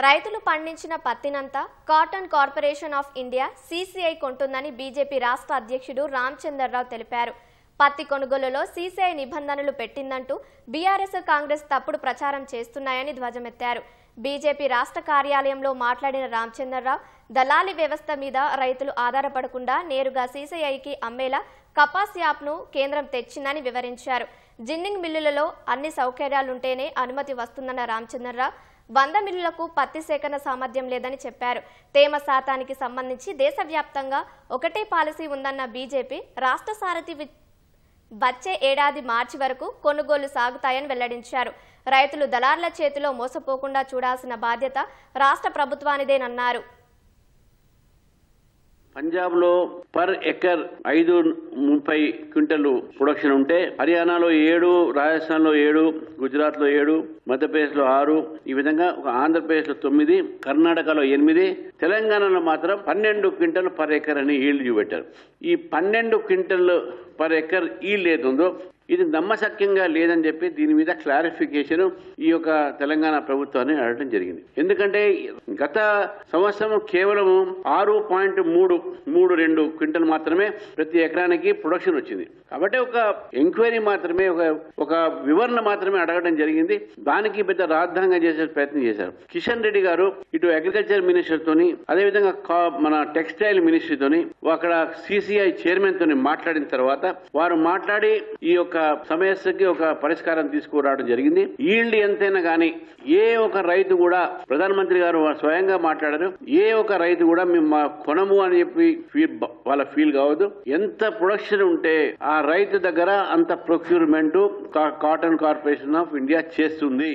రైతులు పండించిన పత్తినంతా cotton corporation of India CCI కొంటుందని బీజేపీ రాష్ట్ర అధ్యక్షుడు రామచంద్రరావు తెలిపారు. పత్తి కొనుగోలులో సీసీఐ నిబంధనలు పెట్టిందంటూ బీఆర్ఎస్ కాంగ్రెస్ తప్పుడు ప్రచారం చేస్తున్నాయని ధ్వజమెత్తారు. బీజేపీ రాష్ట్ర కార్యాలయంలో మాట్లాడిన రామచంద్రరావు దళారీ వ్యవస్థ మీద రైతులు ఆధారపడకుండా నేరుగా సీసీఐకి అమ్మేలా కపాస్ యాప్ను కేంద్రం తెచ్చిందని వివరించారు. జిన్నింగ్ మిల్లులలో అన్ని సౌకర్యాలుంటేనే అనుమతి వస్తుందన్న రామచంద్రరావు 100 మిల్లులకు పత్తి సేకరణ సామర్థ్యం లేదని చెప్పారు. తేమ శాతానికి సంబంధించి దేశవ్యాప్తంగా ఒకటే పాలసీ ఉందన్న బీజేపీ రాష్ట్ర సారథి వచ్చే ఏడాది మార్చి వరకు కొనుగోలు సాగుతాయని వెల్లడించారు. రైతులు దళార్ల చేతిలో మోసపోకుండా చూడాల్సిన బాధ్యత రాష్ట్ర ప్రభుత్వానిదేనన్నారు. పంజాబ్ లో పర్ ఎకర్ 530 క్వింటల్ ప్రొడక్షన్ ఉంటే హర్యానాలో 7, రాజస్థాన్ లో 7, గుజరాత్ లో 7, మధ్యప్రదేశ్ లో 6, ఈ విధంగా ఆంధ్రప్రదేశ్ లో 9, కర్ణాటకలో 8, తెలంగాణలో మాత్రం 12 క్వింటల్ పర్ ఎకర్ అని ఈల్డ్ చూపెట్టారు. ఈ 12 క్వింటల్ పర్ ఎకర్ ఈల్డ్ ఏదుందో ఇది నమ్మశక్యంగా లేదని చెప్పి దీని మీద క్లారిఫికేషన్ ఈ యొక్క తెలంగాణ ప్రభుత్వాన్ని అడగడం జరిగింది. ఎందుకంటే గత సంవత్సరం కేవలం 6.32 క్వింటల్ మాత్రమే ప్రతి ఎకరానికి ప్రొడక్షన్ వచ్చింది. కాబట్టి ఒక ఎంక్వైరీ మాత్రమే ఒక వివరణ మాత్రమే అడగడం జరిగింది. దానికి పెద్ద రాద్ధాంగా చేసే ప్రయత్నం చేశారు. కిషన్ రెడ్డి గారు ఇటు అగ్రికల్చర్ మినిస్టర్ తోని అదేవిధంగా మన టెక్స్టైల్ మినిస్ట్రీ తోని అక్కడ సిసిఐ చైర్మన్ తోని మాట్లాడిన తర్వాత వారు మాట్లాడి ఈ యొక్క సమస్యకి ఒక పరిష్కారం తీసుకురావడం జరిగింది. ఈల్డ్ ఎంతైనా గానీ ఏ ఒక రైతు కూడా ప్రధానమంత్రి గారు స్వయంగా మాట్లాడారు. ఏ ఒక రైతు కూడా మేము కొనము అని చెప్పి వాళ్ళ ఫీల్ కావద్దు. ఎంత ప్రొడక్షన్ ఉంటే ఆ రైతు దగ్గర అంత procurement cotton corporation of India చేస్తుంది.